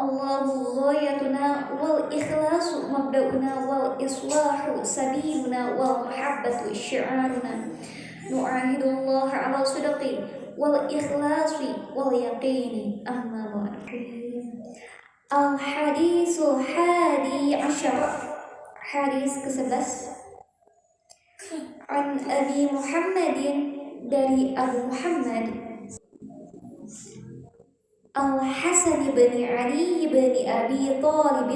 Allahu ghayatuna wal ikhlasu mabda'una wal islahu sabiluna wal mahabbatu syi'aruna nu'ahidullaha ala sidqi wal ikhlasi wal yaqini amma ba'du. Al hadisul hadi asyar, hadis ke-11. An Abi Muhammadin, dari Abu Muhammad Al-Hasan bin Ali bin Abi Talib,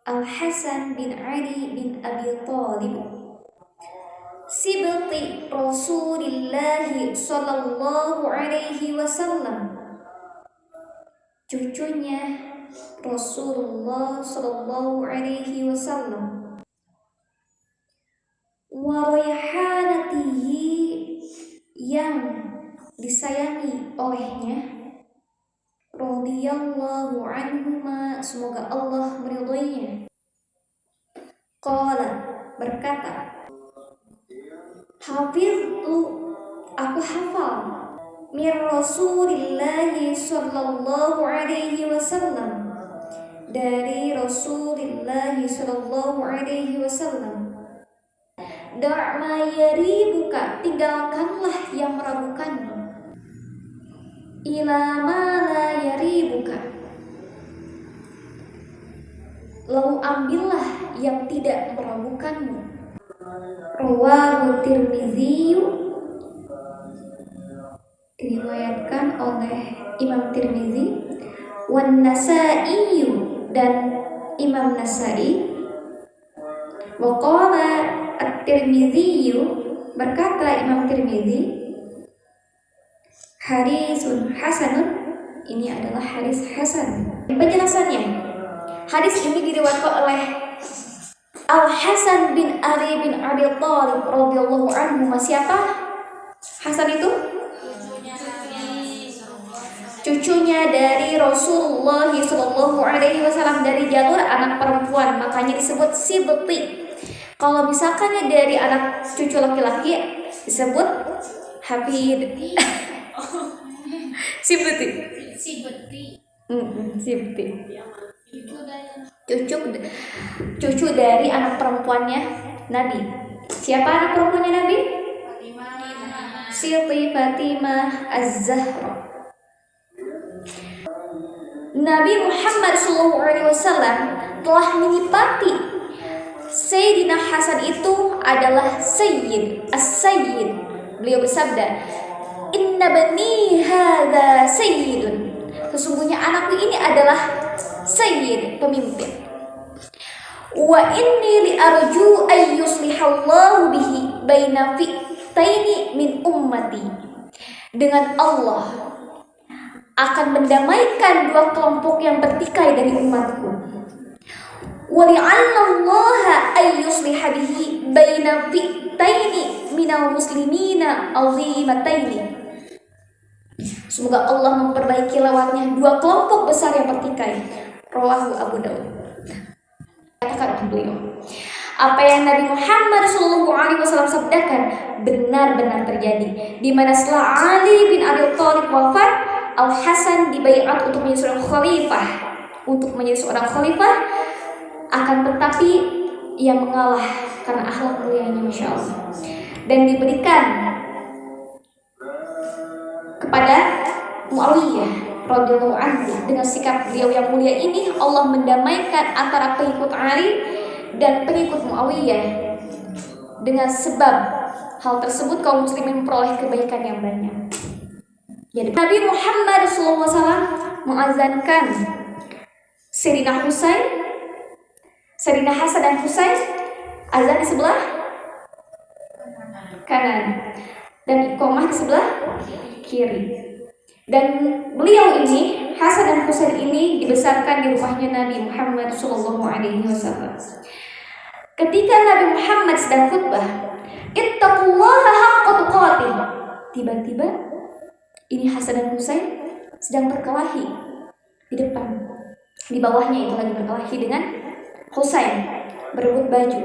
Al-Hasan bin Ali bin Abi Talib, sibti Rasulillah sallallahu alaihi wasallam, cucunya Rasulullah sallallahu alaihi wasallam, wa rayhanatihi, yang disayangi olehnya, radhiyallahu anhuma, semoga Allah meridhoinya. Qala, berkata, hafiztu, aku hafal, mir Rasulillahi sallallahu alaihi wasallam, dari Rasulillahi sallallahu alaihi wasallam, da'ma yaribuka, tinggalkanlah yang meragukanmu, ila ma la yaribuka, lalu ambillah yang tidak meragukanmu. Rawahu Tirmizi, diriwayatkan oleh Imam Tirmizi, wan Nasa'i, dan Imam Nasa'i. Wa qala at-Tirmizi, berkata Imam Tirmizi, hadisun hasanun, ini adalah hadis hasan. Penjelasannya, hadis ini diriwayatkan oleh Al-Hasan bin Ali bin Abi Talib radhiyallahu anhu. Siapa Hasan itu? Cucunya dari Rasulullah sallallahu alaihi wasallam, dari jalur anak perempuan, makanya disebut sibti. Kalau misalkan dari anak cucu laki-laki disebut hafid. Sibti. Cucu dari anak perempuannya Nabi. Siapa anak perempuannya Nabi? Siti Fatimah Az-Zahra. Nabi Muhammad SAW telah menyifati Sayyidina Hasan itu adalah Sayyid, As-Sayyid. Beliau bersabda, inna bani hadza sayyidun, sesungguhnya anakku ini adalah sayyid, pemimpin. Wa inni li arju ay yuslihallahu bihi baina fi'taini min ummati, dengan Allah akan mendamaikan dua kelompok yang bertikai dari umatku. Wa li'annallaha ay yusliha bihi baina fi'taini minal muslimina azimataini, semoga Allah memperbaiki lewatnya dua kelompok besar yang bertikai. Rawahu Abu Daud. Katakan beliau, apa yang Nabi Muhammad SAW sabdakan benar-benar terjadi, di mana setelah Ali bin Abi Thalib wafat, Al Hasan dibaiat untuk menjadi seorang khalifah, akan tetapi ia mengalah karena akhlak mulianya, masya Allah, dan diberikan kepada Muawiyah radhiyallahu anhu. Dengan sikap beliau yang mulia ini, Allah mendamaikan antara pengikut Ali dan pengikut Muawiyah. Dengan sebab hal tersebut, kaum muslimin memperoleh kebaikan yang banyak. Jadi Nabi Muhammad SAW mengazankan Sayyidina Husain, Sayyidina Hasan dan Husain, azan di sebelah kanan dan iqamah di sebelah kiri. Dan beliau ini, Hasan dan Husain ini, dibesarkan di rumahnya Nabi Muhammad SAW. Ketika Nabi Muhammad sedang khutbah, ittaqullaha haqqa tuqatih, tiba-tiba ini Hasan dan Husain sedang berkelahi di depan. Di bawahnya itu lagi berkelahi dengan Husain, berebut baju.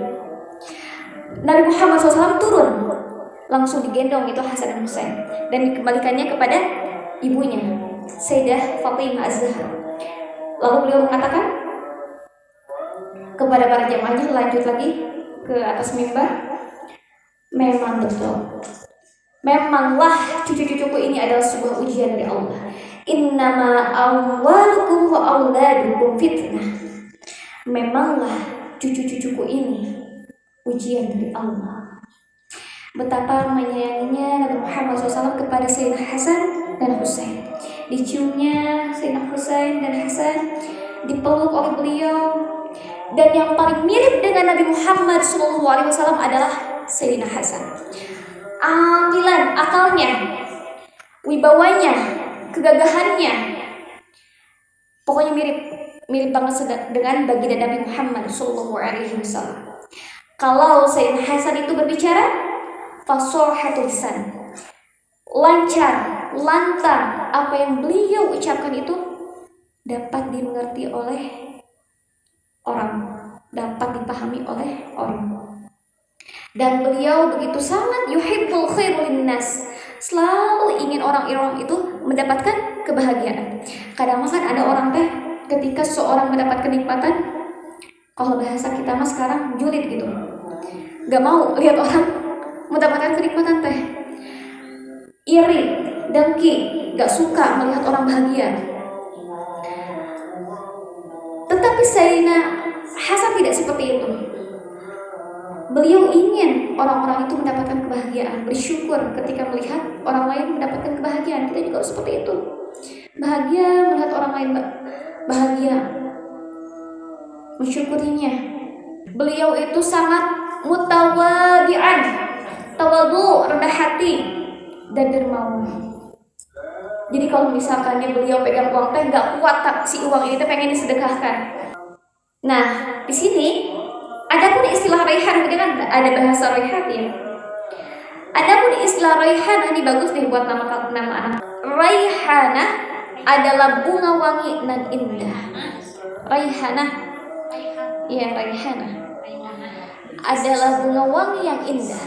Nabi Muhammad SAW turun, langsung digendong itu Hasan dan Husain, dan dikembalikannya kepada ibunya, Sayyidah Fatimah Az-Zahra. Lalu beliau mengatakan kepada para jamaahnya, lanjut lagi ke atas mimbar, memang betul, memanglah cucu-cucuku ini adalah sebuah ujian dari Allah. Innama amwalukum wa auladukum fitnah. Memanglah cucu-cucuku ini ujian dari Allah. Betapa menyayanginya Nabi Muhammad SAW kepada Sayyidina Hasan dan Husain. Diciumnya Sayyidina Husain dan Hasan, dipeluk oleh beliau. Dan yang paling mirip dengan Nabi Muhammad SAW adalah Sayyidina Hasan. Ampilan, akalnya, wibawanya, kegagahannya, pokoknya mirip banget dengan baginda Nabi Muhammad SAW. Kalau Sayyidina Hasan itu berbicara, fasohatul lisan, lancar, lantang, apa yang beliau ucapkan itu dapat dimengerti oleh orang, dapat dipahami oleh orang. Dan beliau begitu sangat yuhibbul khairul linnas, selalu ingin orang-orang itu mendapatkan kebahagiaan. Kadang-kadang ada orang teh ketika seseorang mendapat kenikmatan, kalau bahasa kita mah sekarang julid gitu, gak mau lihat orang mendapatkan kenikmatan teh, iri, dengki, gak suka melihat orang bahagia. Tetapi Sayyidina Hasan tidak seperti itu. Beliau ingin orang-orang itu mendapatkan kebahagiaan, bersyukur ketika melihat orang lain mendapatkan kebahagiaan. Kita juga seperti itu, bahagia melihat orang lain bahagia, mensyukurinya. Beliau itu sangat mutawadi'an, tawadu, rendah hati, dan dermawan. Jadi kalau misalkan beliau pegang uang teh gak kuat, si uang ini pengen disedekahkan. Nah, di sini adapun istilah raihan, ini kan ada bahasa raihan ya. Adapun istilah raihan ini bagus nih buat nama anak. Raihanah adalah bunga wangi dan indah. Raihanah, ya raihanah adalah bunga wangi yang indah.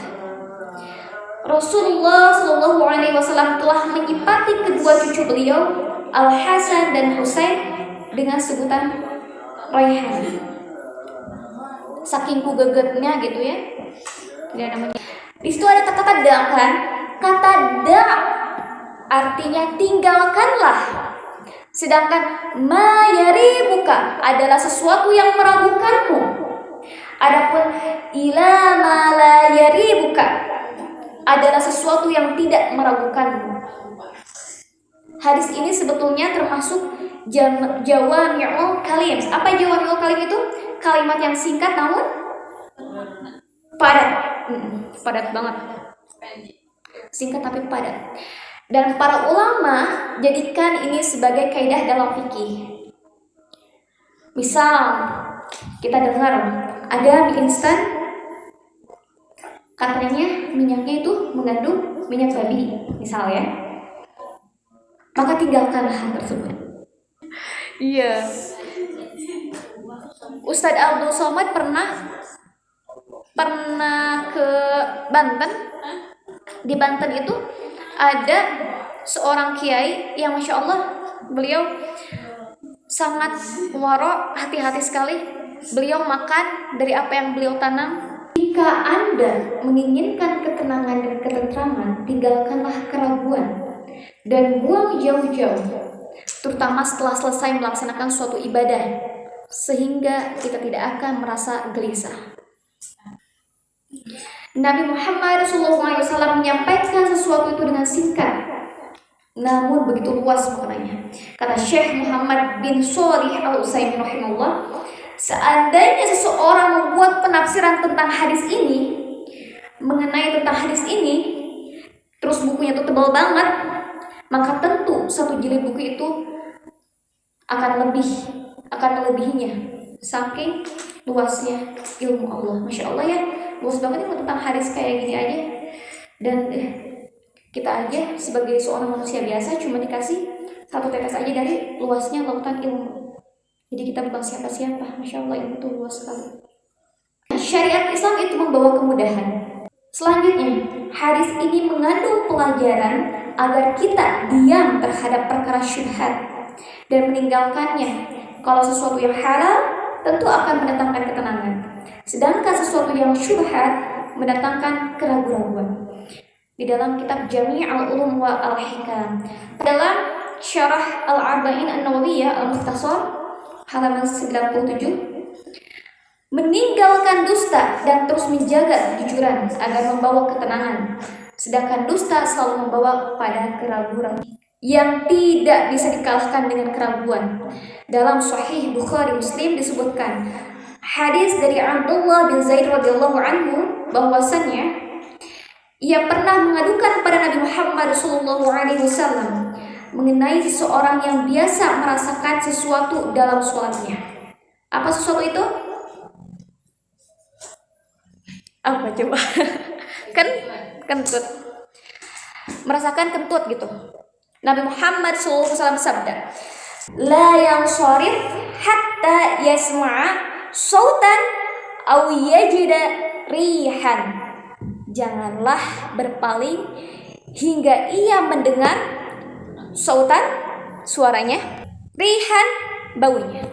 Rasulullah SAW telah menyipati kedua cucu beliau, Al Hasan dan Husain, dengan sebutan raihan. Saking kugegetnya gitu ya. Dia namanya. Di situ ada kata da kan? Kata da artinya tinggalkanlah. Sedangkan ma yaribuka adalah sesuatu yang meragukanmu. Adapun ila ma la yaribuka adalah sesuatu yang tidak meragukanmu. Hadis ini sebetulnya termasuk jawami'ul kalim. Apa jawami'ul kalim itu? Kalimat yang singkat namun padat. Padat banget. Singkat tapi padat. Dan para ulama jadikan ini sebagai kaidah dalam fikih. Misal kita dengar ada mie instan, katanya minyaknya itu mengandung minyak babi, misalnya, maka tinggalkanlah hal tersebut. Iya. Ustadz Abdul Somad pernah ke Banten. Di Banten itu ada seorang kiai yang masya Allah beliau sangat waro, hati-hati sekali. Beliau makan dari apa yang beliau tanam. Jika Anda menginginkan ketenangan dan ketentraman, tinggalkanlah keraguan dan buang jauh-jauh, terutama setelah selesai melaksanakan suatu ibadah, sehingga kita tidak akan merasa gelisah. Nabi Muhammad SAW menyampaikan sesuatu itu dengan singkat, namun begitu luas maknanya. Kata Syekh Muhammad bin Shalih Al-Utsaimin rahimahullah, seandainya seseorang membuat penafsiran tentang hadis ini, mengenai tentang hadis ini, terus bukunya itu tebal banget, maka tentu satu jilid buku itu akan melebihinya, saking luasnya ilmu Allah. Masya Allah ya, luas banget ini tentang hadis kayak gini aja. Dan kita aja sebagai seorang manusia biasa cuma dikasih satu tetes aja dari luasnya lautan ilmu. Jadi kita bukan siapa-siapa. Masya Allah, ilmu itu luas sekali. Syariat Islam itu membawa kemudahan. Selanjutnya, hadis ini mengandung pelajaran agar kita diam terhadap perkara syubhat dan meninggalkannya Kalau sesuatu yang halal tentu akan mendatangkan ketenangan. Sedangkan sesuatu yang syubhat mendatangkan keraguan-raguan. Di dalam kitab Jami' al-Ulum wa al-Hikam, dalam Syarah Al-Arba'in An-Nawawiyah Al-Mukhtasar halaman 97, meninggalkan dusta dan terus menjaga kejujuran agar membawa ketenangan, sedangkan dusta selalu membawa pada keraguan yang tidak bisa dikalahkan dengan keraguan. Dalam Sahih Bukhari Muslim disebutkan hadis dari Abdullah bin Zaid radhiyallahu anhu bahwasannya ia pernah mengadukan kepada Nabi Muhammad SAW mengenai seseorang yang biasa merasakan sesuatu dalam sholatnya. Apa sesuatu itu? Apa coba? Kentut. Merasakan kentut gitu. Nabi Muhammad SAW bersabda, la yansharif hatta yasma'a sautan aw yajida rihan. Janganlah berpaling hingga ia mendengar sautan, suaranya, rihan, baunya.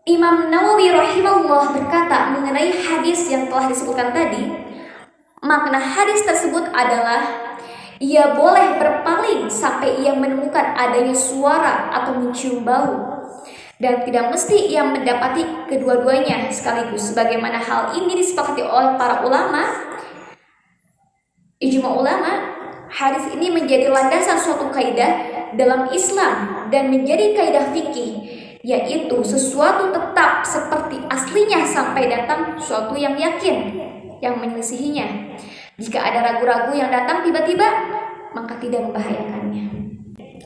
Imam Nawawi rahimahullah berkata mengenai hadis yang telah disebutkan tadi, makna hadis tersebut adalah ia boleh berpaling sampai ia menemukan adanya suara atau mencium bau, dan tidak mesti ia mendapati kedua-duanya sekaligus. Sebagaimana hal ini disepakati oleh para ulama, ijma ulama, hadis ini menjadi landasan suatu kaidah dalam Islam dan menjadi kaidah fikih, yaitu sesuatu tetap seperti aslinya sampai datang suatu yang yakin yang menyelisihinya. Jika ada ragu-ragu yang datang tiba-tiba, maka tidak membahayakannya.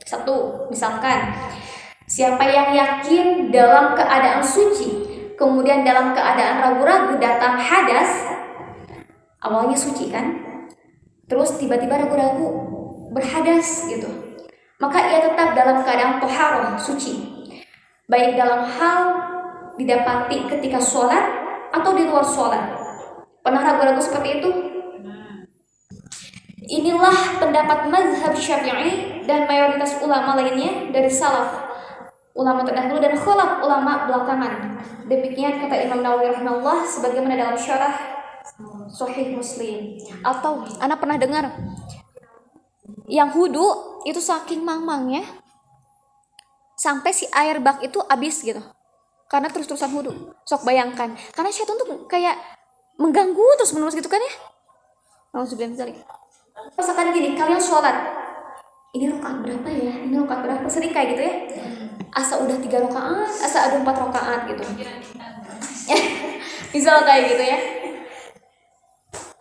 Satu, misalkan siapa yang yakin dalam keadaan suci, kemudian dalam keadaan ragu-ragu datang hadas, awalnya suci kan, terus tiba-tiba ragu-ragu berhadas gitu, maka ia tetap dalam keadaan toharoh, suci, baik dalam hal didapati ketika sholat atau di luar sholat. Pernah ragu-ragu seperti itu? Inilah pendapat mazhab Syafi'i dan mayoritas ulama lainnya dari salaf, ulama terdahulu dan khalaf, ulama belakangan. Demikian kata Imam Nawawi rahimahullah sebagaimana dalam syarah Sahih Muslim. Atau anak pernah dengar yang hudu itu saking mangmangnya sampai si air bak itu habis gitu karena terus-terusan hudu. Sok bayangkan, karena syaitan tuh kayak mengganggu terus menerus gitu kan ya. Misalkan gini, kalian sholat, ini rakaat berapa ya? Ini rakaat berapa? Sering kayak gitu ya. Asa udah 3 rakaat, asa ada 4 rakaat gitu. Misal kayak gitu ya.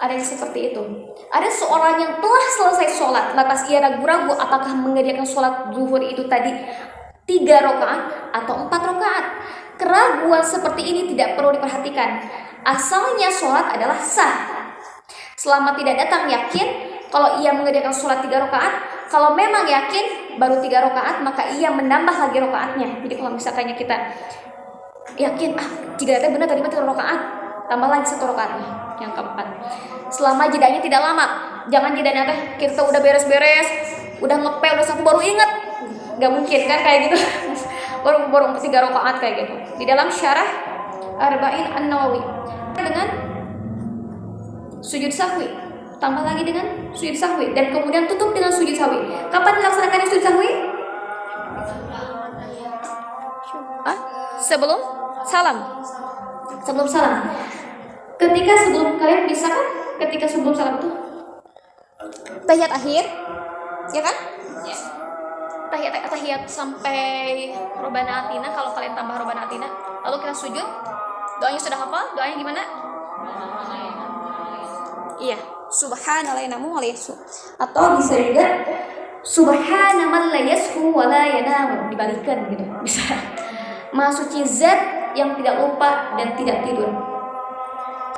Ada yang seperti itu. Ada seorang yang telah selesai sholat, lantas ia ragu-ragu apakah mengerjakan sholat zuhur itu tadi 3 rakaat atau 4 rakaat. Keraguan seperti ini tidak perlu diperhatikan. Asalnya sholat adalah sah. Selama tidak datang yakin, kalau ia mengerjakan sholat 3 rakaat, kalau memang yakin baru 3 rakaat, maka ia menambah lagi rakaatnya. Jadi kalau misalkannya kita yakin, jika datang benar tadi 3 rakaat, tambah lagi 1 rakaatnya, yang keempat. Selama jedanya tidak lama, jangan jedanya kita udah beres-beres, udah ngepel, udah sapu baru ingat, nggak mungkin kan kayak gitu. baru 3 rakaat kayak gitu. Di dalam syarah Arba'in An-Nawawi dengan sujud sahwi, tambah lagi dengan sujud sahwi, dan kemudian tutup dengan sujud sahwi. Kapan dilaksanakan sujud sahwi? Sebelum salam. Sebelum salam. Ketika sebelum kalian bisa kan? Ketika sebelum salam itu tahiyat akhir, ya kan? Ya. Tahiyat sampai Robbana Atina. Kalau kalian tambah Robbana Atina, lalu kita sujud. Doanya sudah hafal? Doanya gimana? Iya, subhanallah namu wa la yashu. Atau bisa juga subhanaman la yashu wa la yanamu, dibalikkan gitu. Bisa. Maha suci zat yang tidak lupa dan tidak tidur.